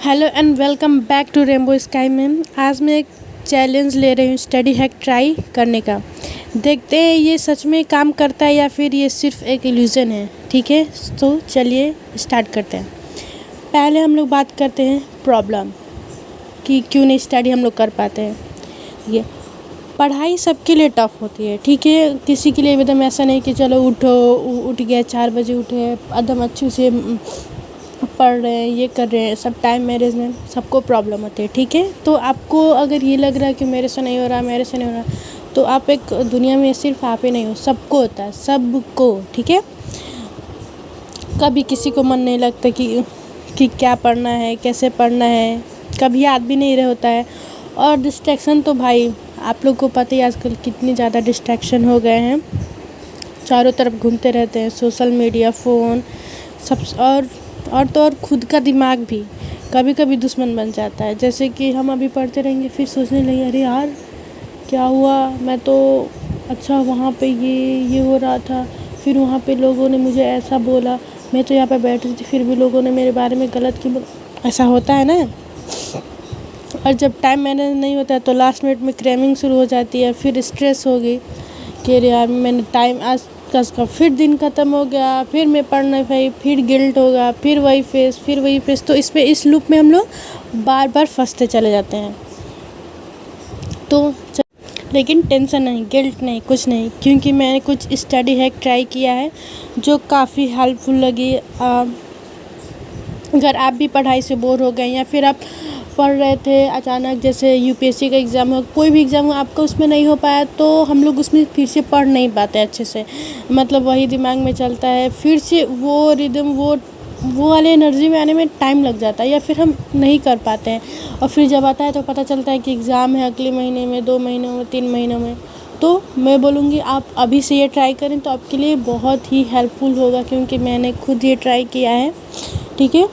Hello and welcome back to rainbow sky ma'am. आज मैं एक चैलेंज ले रही हूँ स्टडी हैक ट्राई करने का। देखते हैं ये सच में काम करता है या फिर ये सिर्फ एक इल्यूज़न है। ठीक है, तो चलिए स्टार्ट करते हैं। पहले हम लोग बात करते हैं प्रॉब्लम कि क्यों नहीं स्टडी हम लोग कर पाते हैं। ये पढ़ाई सबके लिए टफ़ होती है, ठीक है। किसी के लिए एकदम ऐसा नहीं कि चलो उठ गया 4 बजे उठे एकदम अच्छे से पढ़ रहे हैं, ये कर रहे हैं, सब टाइम मैनेजमेंट सबको प्रॉब्लम होती है, ठीक है। तो आपको अगर ये लग रहा है कि मेरे से नहीं हो रहा, तो आप एक दुनिया में सिर्फ आप ही नहीं हो, सबको होता है, सबको, ठीक है। कभी किसी को मन नहीं लगता कि क्या पढ़ना है, कैसे पढ़ना है, कभी याद भी नहीं रहा होता है। और डिस्ट्रैक्शन तो भाई आप लोग को पता ही आजकल कितनी ज़्यादा डिस्ट्रैक्शन हो गए हैं, चारों तरफ घूमते रहते हैं, सोशल मीडिया, फ़ोन, सब। और खुद का दिमाग भी कभी कभी दुश्मन बन जाता है। जैसे कि हम अभी पढ़ते रहेंगे, फिर सोचने लगे अरे यार क्या हुआ, मैं तो अच्छा वहाँ पे ये हो रहा था, फिर वहाँ पे लोगों ने मुझे ऐसा बोला, मैं तो यहाँ पे बैठी थी फिर भी लोगों ने मेरे बारे में गलत क्यों बोला। ऐसा होता है ना। और जब टाइम मैनेज नहीं होता है तो लास्ट मिनट में क्रेविंग शुरू हो जाती है, फिर स्ट्रेस होगी कि अरे यार मैंने टाइम आज का फिर दिन ख़त्म हो गया, फिर मैं पढ़ना भाई, फिर गिल्ट होगा, फिर वही फेस। तो इस लूप में हम लोग बार बार फंसते चले जाते हैं। तो लेकिन टेंशन नहीं, गिल्ट नहीं, कुछ नहीं, क्योंकि मैंने कुछ स्टडी हैक ट्राई किया है जो काफ़ी हेल्पफुल लगी। अगर आप भी पढ़ाई से बोर हो गए या फिर आप पढ़ रहे थे अचानक, जैसे यूपीएससी का एग्ज़ाम हो, कोई भी एग्ज़ाम हो, आपका उसमें नहीं हो पाया, तो हम लोग उसमें फिर से पढ़ नहीं पाते अच्छे से, मतलब वही दिमाग में चलता है, फिर से वो रिदम वो वाले एनर्जी में आने में टाइम लग जाता है, या फिर हम नहीं कर पाते हैं। और फिर जब आता है तो पता चलता है कि एग्ज़ाम है अगले महीने में, 2 महीनों में, 3 महीनों में। तो मैं बोलूँगी आप अभी से ये ट्राई करें तो आपके लिए बहुत ही हेल्पफुल होगा, क्योंकि मैंने खुद ये ट्राई किया है, ठीक है।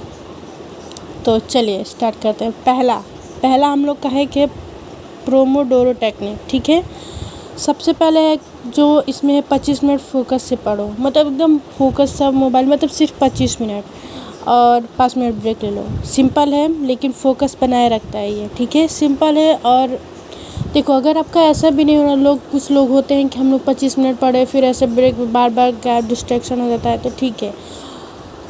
तो चलिए स्टार्ट करते हैं। पहला हम लोग का है कि प्रोमोडोरो टेक्निक, ठीक है। सबसे पहले है जो इसमें है 25 मिनट फोकस से पढ़ो, मतलब एकदम फोकस सब मोबाइल, मतलब सिर्फ 25 मिनट और 5 मिनट ब्रेक ले लो। सिंपल है लेकिन फोकस बनाए रखता है ये, ठीक है। सिंपल है। और देखो अगर आपका ऐसा भी नहीं हो रहा, कुछ लोग होते हैं कि हम लोग 25 मिनट पढ़े फिर ऐसे ब्रेक बार बार गैप, डिस्ट्रैक्शन हो जाता है, तो ठीक है।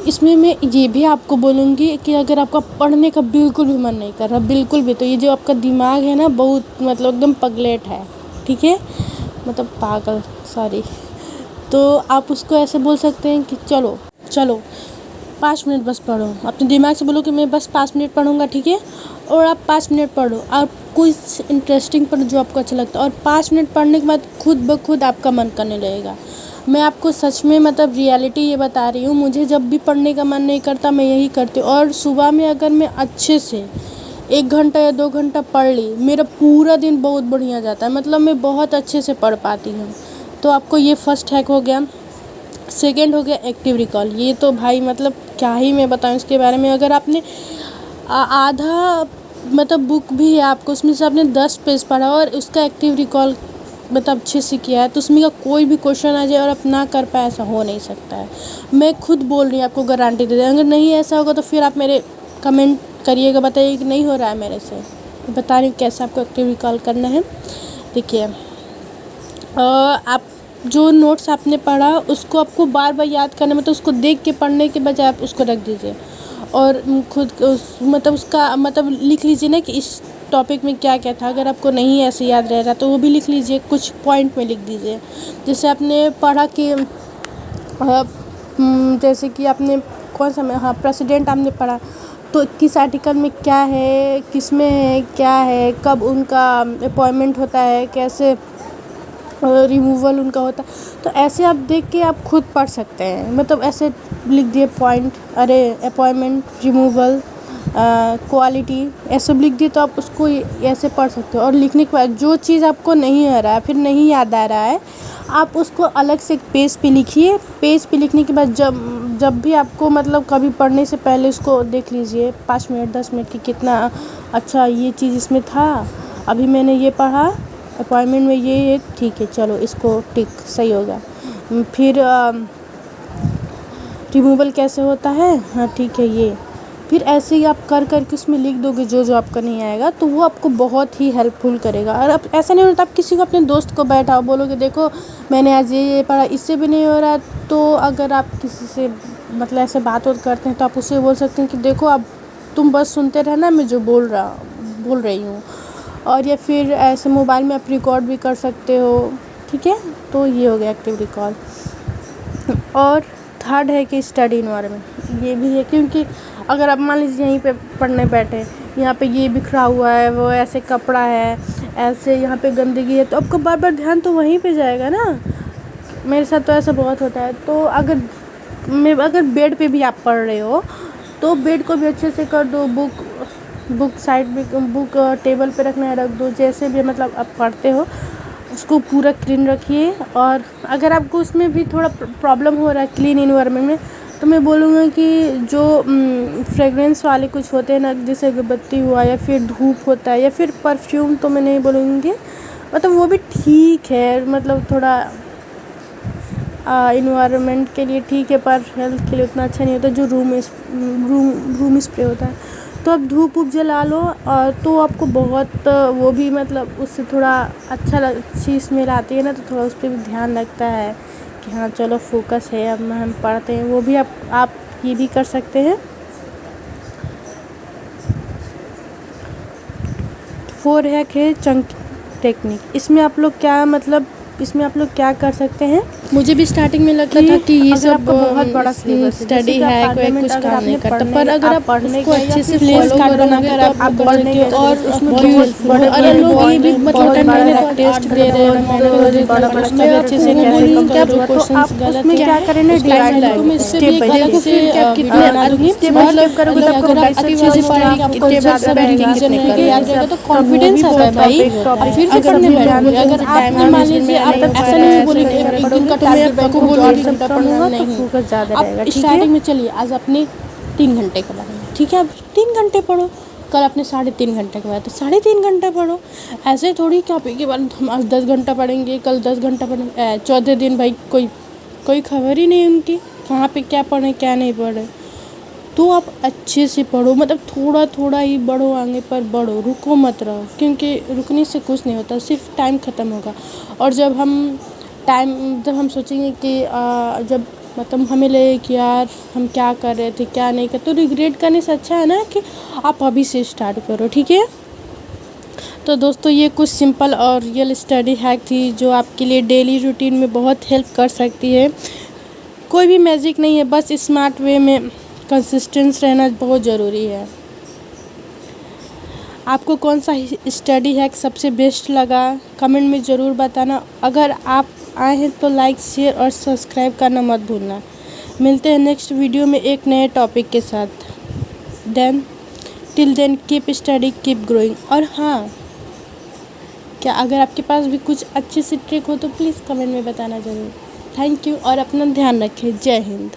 इसमें मैं ये भी आपको बोलूँगी कि अगर आपका पढ़ने का बिल्कुल भी मन नहीं कर रहा, बिल्कुल भी, तो ये जो आपका दिमाग है ना, बहुत मतलब एकदम पगलेट है, ठीक है, मतलब पागल, सॉरी। तो आप उसको ऐसे बोल सकते हैं कि चलो 5 मिनट बस पढ़ो। अपने दिमाग से बोलो कि मैं बस 5 मिनट पढ़ूँगा, ठीक है। और आप 5 मिनट पढ़ो और कुछ इंटरेस्टिंग पढ़ो जो आपको अच्छा लगता है, और 5 मिनट पढ़ने के बाद खुद ब खुद आपका मन करने लगेगा। मैं आपको सच में मतलब रियलिटी ये बता रही हूँ, मुझे जब भी पढ़ने का मन नहीं करता मैं यही करती हूँ। और सुबह में अगर मैं अच्छे से 1 घंटा या 2 घंटा पढ़ ली, मेरा पूरा दिन बहुत बढ़िया जाता है, मतलब मैं बहुत अच्छे से पढ़ पाती हूँ। तो आपको ये फर्स्ट हैक हो गया। सेकेंड हो गया एक्टिव रिकॉल। ये तो भाई मतलब क्या ही मैं बताऊँ इसके बारे में। अगर आपने आधा मतलब बुक भी है आपको, उसमें से आपने 10 पेज पढ़ा और उसका एक्टिव रिकॉल मतलब अच्छे से किया है, तो उसमें का कोई भी क्वेश्चन आ जाए और आप ना कर पाए, ऐसा हो नहीं सकता है। मैं खुद बोल रही हूँ, आपको गारंटी दे रही हूँ। अगर नहीं ऐसा होगा तो फिर आप मेरे कमेंट करिएगा, बताइए कि नहीं हो रहा है मेरे से। बता रही हूँ कैसे आपको एक्टिव रिकॉल करना है। देखिए आप जो नोट्स आपने पढ़ा उसको आपको बार बार याद करना, मतलब उसको देख के पढ़ने के बजाय आप उसको रख दीजिए और खुद मतलब उसका मतलब लिख लीजिए ना कि इस टॉपिक में क्या क्या था। अगर आपको नहीं ऐसे याद रह रहा तो वो भी लिख लीजिए, कुछ पॉइंट में लिख दीजिए। जैसे आपने पढ़ा कि जैसे कि आपने कौन सा में, हाँ, प्रेसिडेंट आपने पढ़ा, तो किस आर्टिकल में क्या है, किस में है, क्या है, कब उनका अपॉइंटमेंट होता है, कैसे रिमूवल उनका होता है। तो ऐसे आप देख के आप खुद पढ़ सकते हैं, मतलब ऐसे लिख दिए पॉइंट, अरे अपॉइंटमेंट, रिमूवल, क्वालिटी, ऐसे लिख दिए तो आप उसको ऐसे पढ़ सकते हो। और लिखने के बाद जो चीज़ आपको नहीं आ रहा है, फिर नहीं याद आ रहा है, आप उसको अलग से एक पेज पे लिखिए। पेज पे लिखने के बाद जब भी आपको मतलब कभी पढ़ने से पहले उसको देख लीजिए 5 मिनट 10 मिनट की, कितना अच्छा ये चीज़ इसमें था, अभी मैंने ये पढ़ा, अपॉइंटमेंट में ये ठीक है, चलो इसको टिक, सही होगा। फिर रिमूवल कैसे होता है, हाँ ठीक है ये। फिर ऐसे ही आप कर के उसमें लिख दोगे जो जो आपका नहीं आएगा, तो वो आपको बहुत ही हेल्पफुल करेगा। और अब ऐसा नहीं होता आप किसी को, अपने दोस्त को बैठाओ, बोलोगे देखो मैंने आज ये पढ़ा, इससे भी नहीं हो रहा, तो अगर आप किसी से मतलब ऐसे बात करते हैं तो आप उससे बोल सकते हैं कि देखो अब तुम बस सुनते रहना, मैं जो बोल रही हूँ। और या फिर ऐसे मोबाइल में आप रिकॉर्ड भी कर सकते हो, ठीक है। तो ये हो गया एक्टिव रिकॉल। और थर्ड है कि स्टडी इन्वायरमेंट, ये भी है, क्योंकि अगर आप मान लीजिए यहीं पे पढ़ने बैठे, यहाँ पे ये बिखरा हुआ है, वो ऐसे कपड़ा है, ऐसे यहाँ पे गंदगी है, तो आपको बार बार ध्यान तो वहीं पे जाएगा ना। मेरे साथ तो ऐसा बहुत होता है। तो अगर बेड पे भी आप पढ़ रहे हो तो बेड को भी अच्छे से कर दो, बुक साइड में, बुक टेबल पे रखना है रख दो, जैसे भी मतलब आप पढ़ते हो उसको पूरा क्लीन रखिए। और अगर आपको उसमें भी थोड़ा प्रॉब्लम हो रहा है क्लीन इन्वायरमेंट में, तो मैं बोलूँगा कि जो फ्रेगरेंस वाले कुछ होते हैं ना, जैसे अगरबत्ती हुआ या फिर धूप होता है या फिर परफ्यूम, तो मैं नहीं बोलूँगी, मतलब वो भी ठीक है, मतलब थोड़ा इन्वायरमेंट के लिए ठीक है, पर हेल्थ के लिए उतना अच्छा नहीं होता जो रूम स्प्रे होता है। तो आप धूप जला लो, और तो आपको बहुत वो भी मतलब उससे थोड़ा अच्छी स्मेल आती है ना, तो थोड़ा उस पर भी ध्यान लगता है कि हाँ चलो फोकस है, अब हम पढ़ते हैं। वो भी आप ये भी कर सकते हैं। 4 है चंक टेक्निक। इसमें आप लोग क्या कर सकते हैं। मुझे भी स्टार्टिंग में लगता था कि ये सब बहुत बड़ा स्टडी है, कोई कुछ काम नहीं करता, पर अगर आप उसको अच्छे से फॉलो करोगे तो आप पढ़ने के और बड़े लोग ये भी मतलब मैंने टेस्ट दे रहे हैं उसमें अच्छे से क्या क्वेश्चंस गलत है, क्या करें ना स्टेप बाय स्टेप आप कितने मतलब करोगे तो आपको अच्छे से पढ़ेंगे, आपको सब रिवीजन करके याद रहेगा, तो कॉन्फिडेंस आता है भाई, फिर से पढ़ने बैठोगे। अगर आप मान लीजिए आप ऐसा नहीं बोलेंगे एक दिन का टारगेट आपको बोलेंगे घंटा पढ़ना, नहीं फोकस ज़्यादा रहेगा। आप स्टार्टिंग में चलिए, आज अपने 3 घंटे के बारे में, ठीक है, आप 3 घंटे पढ़ो, कल अपने 3.5 घंटे के बाद तो 3.5 घंटे पढ़ो। ऐसे थोड़ी कॉपी के बाद हम आज 10 घंटा पढ़ेंगे, कल 10 घंटा पढ़ेंगे, चौथे दिन भाई कोई खबर ही नहीं उनकी, कहाँ पे क्या पढ़े क्या नहीं पढ़े। तो आप अच्छे से पढ़ो, मतलब थोड़ा थोड़ा ही बढ़ो, आगे पर बढ़ो, रुको मत रहो, क्योंकि रुकने से कुछ नहीं होता, सिर्फ टाइम ख़त्म होगा। और जब हम सोचेंगे कि जब मतलब हमें लगे कि यार हम क्या कर रहे थे क्या नहीं कर, तो रिग्रेट करने से अच्छा है ना कि आप अभी से स्टार्ट करो, ठीक है। तो दोस्तों ये कुछ सिंपल और रियल स्टडी हैक थी जो आपके लिए डेली रूटीन में बहुत हेल्प कर सकती है। कोई भी मैजिक नहीं है, बस स्मार्ट वे में कंसिस्टेंस रहना बहुत ज़रूरी है। आपको कौन सा स्टडी हैक सबसे बेस्ट लगा कमेंट में ज़रूर बताना। अगर आप आए हैं तो लाइक शेयर और सब्सक्राइब करना मत भूलना। मिलते हैं नेक्स्ट वीडियो में एक नए टॉपिक के साथ। Till then keep study keep growing. और हाँ, क्या अगर आपके पास भी कुछ अच्छी सी ट्रिक हो तो प्लीज़ कमेंट में बताना ज़रूर। थैंक यू और अपना ध्यान रखें। जय हिंद।